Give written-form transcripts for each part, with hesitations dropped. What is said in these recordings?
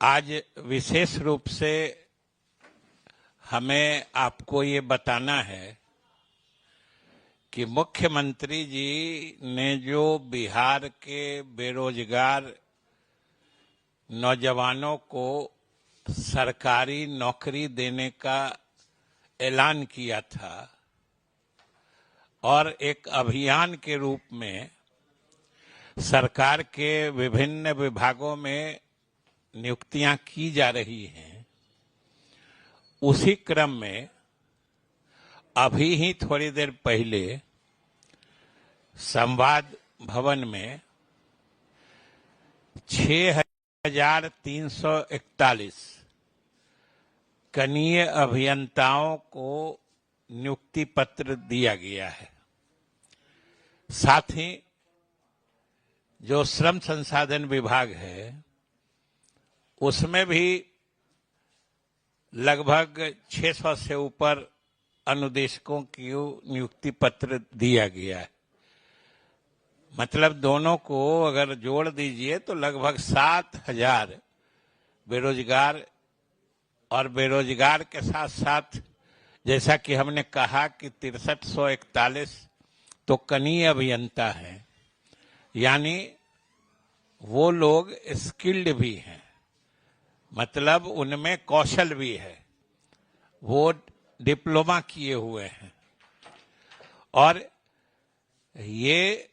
आज विशेष रूप से हमें आपको ये बताना है कि मुख्यमंत्री जी ने जो बिहार के बेरोजगार नौजवानों को सरकारी नौकरी देने का ऐलान किया था और एक अभियान के रूप में सरकार के विभिन्न विभागों में नियुक्तियां की जा रही हैं, उसी क्रम में अभी ही थोड़ी देर पहले संवाद भवन में 6,341 कनीय अभियंताओं को नियुक्ति पत्र दिया गया है। साथ ही जो श्रम संसाधन विभाग है उसमें भी लगभग 600 से ऊपर अनुदेशकों की नियुक्ति पत्र दिया गया है। मतलब दोनों को अगर जोड़ दीजिए तो लगभग 7,000 बेरोजगार और बेरोजगार के साथ साथ जैसा कि हमने कहा कि 6341 तो कनीय अभियंता हैं, यानी वो लोग स्किल्ड भी हैं, मतलब उनमें कौशल भी है, वो डिप्लोमा किए हुए हैं। और ये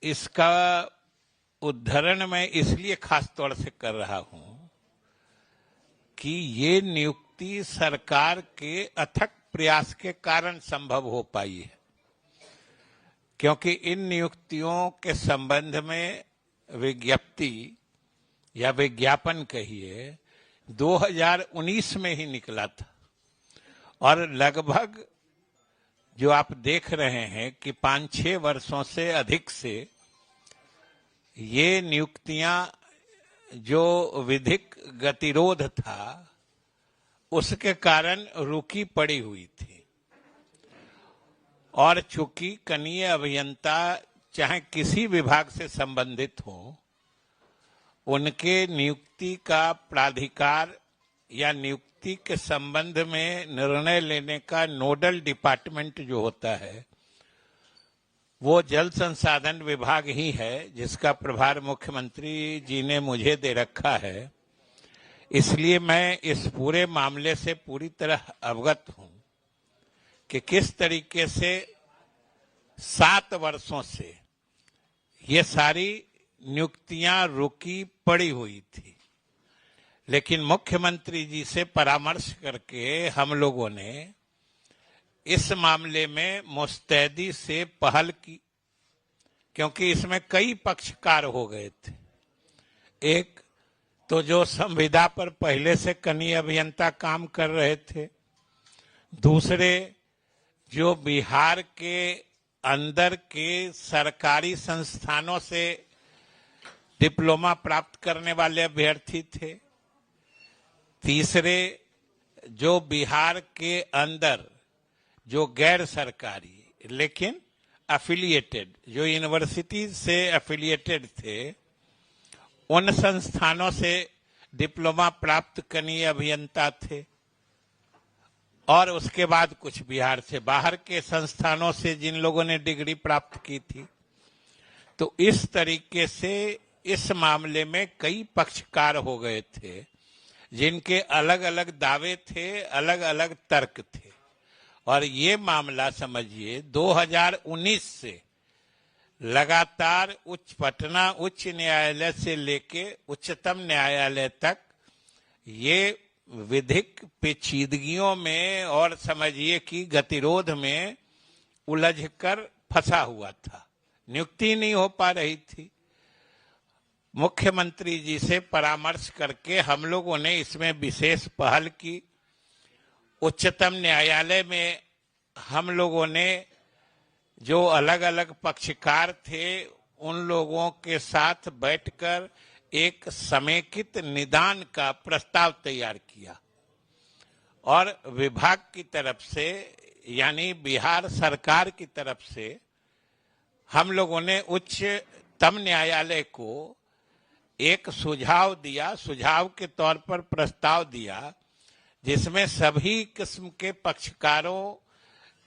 इसका उद्धरण मैं इसलिए खास तौर से कर रहा हूं कि ये नियुक्ति सरकार के अथक प्रयास के कारण संभव हो पाई है, क्योंकि इन नियुक्तियों के संबंध में विज्ञप्ति या विज्ञापन कहिए 2019 में ही निकला था और लगभग जो आप देख रहे हैं कि 5-6 वर्षों से अधिक से ये नियुक्तियां जो विधिक गतिरोध था उसके कारण रुकी पड़ी हुई थी। और चूंकि कनीय अभियंता चाहे किसी विभाग से संबंधित हो, उनके नियुक्ति का प्राधिकार या नियुक्ति के संबंध में निर्णय लेने का नोडल डिपार्टमेंट जो होता है वो जल संसाधन विभाग ही है, जिसका प्रभार मुख्यमंत्री जी ने मुझे दे रखा है। इसलिए मैं इस पूरे मामले से पूरी तरह अवगत हूं कि किस तरीके से 7 वर्षों से ये सारी नियुक्तियां रुकी पड़ी हुई थी, लेकिन मुख्यमंत्री जी से परामर्श करके हम लोगों ने इस मामले में मुस्तैदी से पहल की, क्योंकि इसमें कई पक्षकार हो गए थे। एक तो जो संविदा पर पहले से कनीय अभियंता काम कर रहे थे, दूसरे जो बिहार के अंदर के सरकारी संस्थानों से डिप्लोमा प्राप्त करने वाले अभ्यर्थी थे, तीसरे जो बिहार के अंदर जो गैर सरकारी लेकिन एफिलिएटेड जो यूनिवर्सिटी से एफिलिएटेड थे, उन संस्थानों से डिप्लोमा प्राप्त कनीय अभियंता थे, और उसके बाद कुछ बिहार से बाहर के संस्थानों से जिन लोगों ने डिग्री प्राप्त की थी। तो इस तरीके से इस मामले में कई पक्षकार हो गए थे, जिनके अलग अलग दावे थे, अलग अलग तर्क थे। और ये मामला समझिए 2019 से लगातार पटना उच्च न्यायालय से लेके उच्चतम न्यायालय तक ये विधिक पेचीदगियों में और समझिए कि गतिरोध में उलझकर फंसा हुआ था, नियुक्ति नहीं हो पा रही थी। मुख्यमंत्री जी से परामर्श करके हम लोगों ने इसमें विशेष पहल की। उच्चतम न्यायालय में हम लोगों ने जो अलग अलग पक्षकार थे उन लोगों के साथ बैठकर एक समेकित निदान का प्रस्ताव तैयार किया, और विभाग की तरफ से यानी बिहार सरकार की तरफ से हम लोगों ने उच्चतम न्यायालय को एक सुझाव दिया, सुझाव के तौर पर प्रस्ताव दिया, जिसमें सभी किस्म के पक्षकारों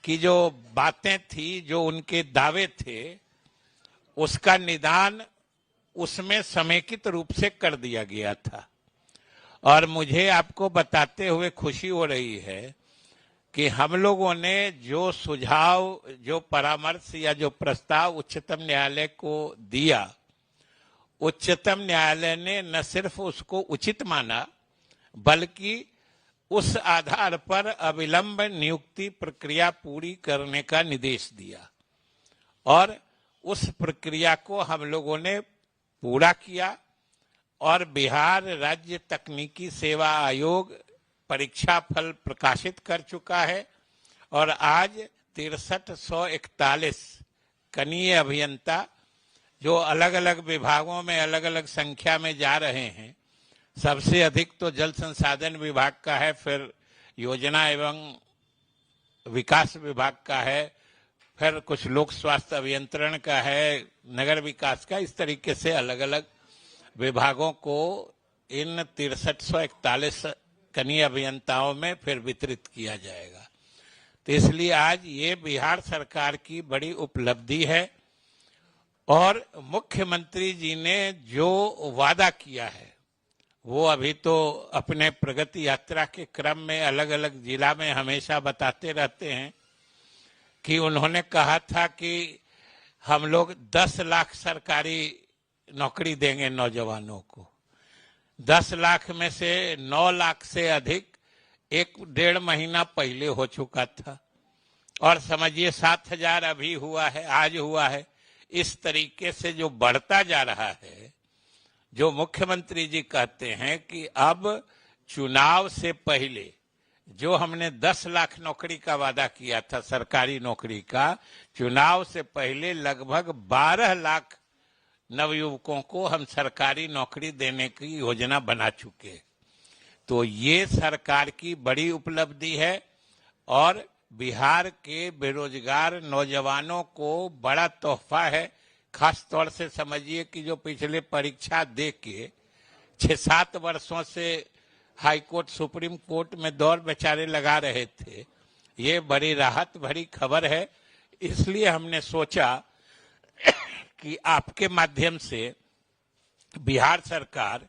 की जो बातें थी, जो उनके दावे थे, उसका निदान उसमें समेकित रूप से कर दिया गया था। और मुझे आपको बताते हुए खुशी हो रही है कि हम लोगों ने जो सुझाव, जो परामर्श या जो प्रस्ताव उच्चतम न्यायालय को दिया, उच्चतम न्यायालय ने न सिर्फ उसको उचित माना, बल्कि उस आधार पर अविलंब नियुक्ति प्रक्रिया पूरी करने का निर्देश दिया। और उस प्रक्रिया को हम लोगों ने पूरा किया और बिहार राज्य तकनीकी सेवा आयोग परीक्षा फल प्रकाशित कर चुका है। और आज 6341 कनीय अभियंता जो अलग अलग विभागों में अलग अलग संख्या में जा रहे हैं, सबसे अधिक तो जल संसाधन विभाग का है, फिर योजना एवं विकास विभाग का है, फिर कुछ लोक स्वास्थ्य अभियंत्रण का है, नगर विकास का, इस तरीके से अलग अलग विभागों को इन 6341 कनीय अभियंताओं में फिर वितरित किया जाएगा। तो इसलिए आज ये बिहार सरकार की बड़ी उपलब्धि है। और मुख्यमंत्री जी ने जो वादा किया है, वो अभी तो अपने प्रगति यात्रा के क्रम में अलग अलग जिला में हमेशा बताते रहते हैं कि उन्होंने कहा था कि हम लोग 10 लाख सरकारी नौकरी देंगे नौजवानों को। 10 लाख में से 9 लाख से अधिक 1-1.5 महीना पहले हो चुका था, और समझिए 7,000 अभी हुआ है, आज हुआ है। इस तरीके से जो बढ़ता जा रहा है, जो मुख्यमंत्री जी कहते हैं कि अब चुनाव से पहले जो हमने 10 लाख नौकरी का वादा किया था, सरकारी नौकरी का, चुनाव से पहले लगभग 12 लाख नवयुवकों को हम सरकारी नौकरी देने की योजना बना चुके। तो ये सरकार की बड़ी उपलब्धि है और बिहार के बेरोजगार नौजवानों को बड़ा तोहफा है। खास तौर से समझिए कि जो पिछले परीक्षा दे के 6-7 वर्षों से हाई कोर्ट, सुप्रीम कोर्ट में दौर बेचारे लगा रहे थे, ये बड़ी राहत भरी खबर है। इसलिए हमने सोचा कि आपके माध्यम से बिहार सरकार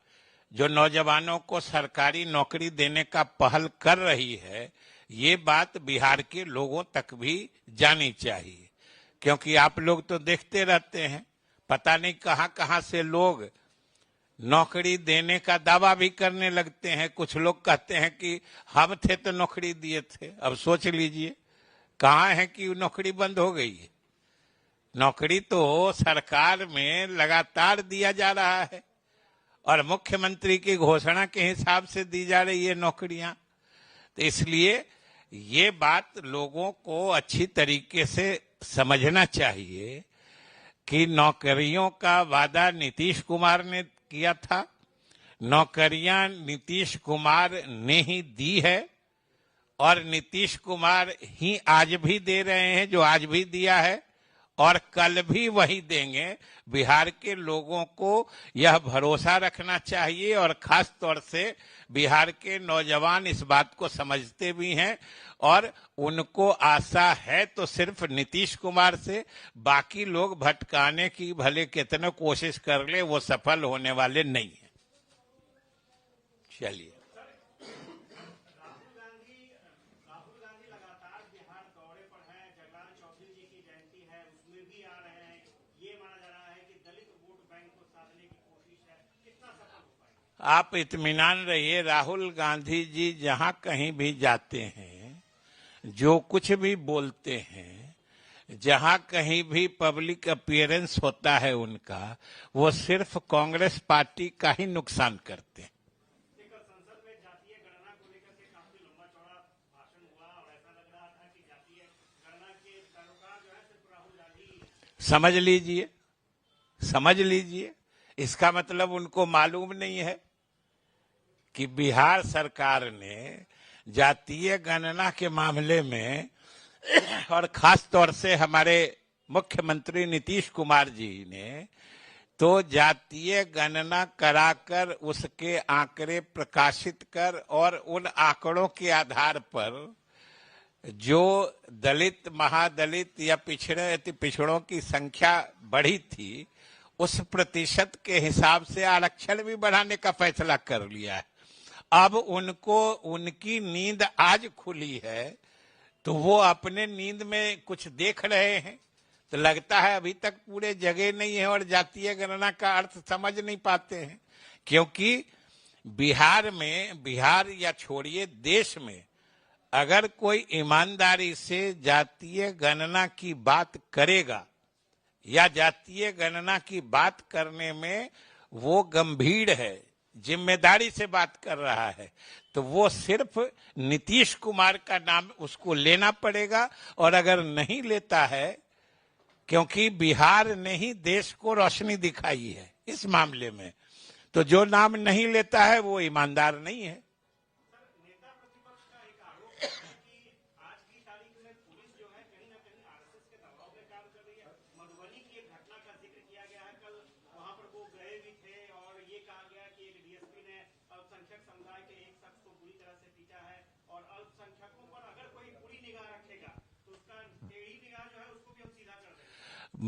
जो नौजवानों को सरकारी नौकरी देने का पहल कर रही है, ये बात बिहार के लोगों तक भी जानी चाहिए। क्योंकि आप लोग तो देखते रहते हैं, पता नहीं कहां कहां से लोग नौकरी देने का दावा भी करने लगते हैं। कुछ लोग कहते हैं कि हम थे तो नौकरी दिए थे। अब सोच लीजिए कहां है कि नौकरी बंद हो गई है। नौकरी तो सरकार में लगातार दिया जा रहा है और मुख्यमंत्री की घोषणा के हिसाब से दी जा रही है नौकरियां। तो इसलिए ये बात लोगों को अच्छी तरीके से समझना चाहिए कि नौकरियों का वादा नीतीश कुमार ने किया था, नौकरियां नीतीश कुमार ने ही दी है और नीतीश कुमार ही आज भी दे रहे हैं, जो आज भी दिया है और कल भी वही देंगे। बिहार के लोगों को यह भरोसा रखना चाहिए और खास तौर से बिहार के नौजवान इस बात को समझते भी हैं और उनको आशा है तो सिर्फ नीतीश कुमार से, बाकी लोग भटकाने की भले कितने कोशिश कर ले, वो सफल होने वाले नहीं है। चलिए, आप इत्मीनान रहिए, राहुल गांधी जी जहां कहीं भी जाते हैं, जो कुछ भी बोलते हैं, जहां कहीं भी पब्लिक अपीयरेंस होता है उनका, वो सिर्फ कांग्रेस पार्टी का ही नुकसान करते हैं। संसद में जातीय गणना को लेकर के काफी लंबा चौड़ा भाषण हुआ और ऐसा लग रहा था कि जातीय गणना के पैरोकार जो है सिर्फ राहुल गांधी। समझ लीजिए, इसका मतलब उनको मालूम नहीं है कि बिहार सरकार ने जातीय गणना के मामले में और खास तौर से हमारे मुख्यमंत्री नीतीश कुमार जी ने तो जातीय गणना कराकर उसके आंकड़े प्रकाशित कर और उन आंकड़ों के आधार पर जो दलित, महादलित या पिछड़े अति पिछड़ों की संख्या बढ़ी थी, उस प्रतिशत के हिसाब से आरक्षण भी बढ़ाने का फैसला कर लिया है। अब उनको उनकी नींद आज खुली है, तो वो अपने नींद में कुछ देख रहे हैं। तो लगता है अभी तक पूरे जगह नहीं है और जातीय गणना का अर्थ समझ नहीं पाते हैं। क्योंकि बिहार में, बिहार या छोड़िए देश में, अगर कोई ईमानदारी से जातीय गणना की बात करेगा या जातीय गणना की बात करने में वो गंभीर है, जिम्मेदारी से बात कर रहा है, तो वो सिर्फ नीतीश कुमार का नाम उसको लेना पड़ेगा। और अगर नहीं लेता है, क्योंकि बिहार ने ही देश को रोशनी दिखाई है इस मामले में, तो जो नाम नहीं लेता है वो ईमानदार नहीं है।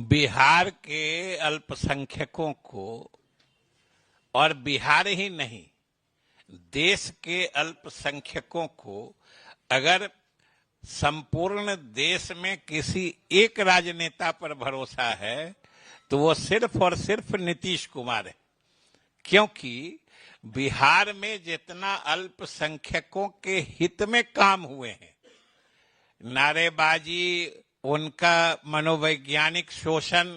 बिहार के अल्पसंख्यकों को, और बिहार ही नहीं, देश के अल्पसंख्यकों को अगर संपूर्ण देश में किसी एक राजनेता पर भरोसा है तो वो सिर्फ और सिर्फ नीतीश कुमार है। क्योंकि बिहार में जितना अल्पसंख्यकों के हित में काम हुए हैं, नारेबाजी, उनका मनोवैज्ञानिक शोषण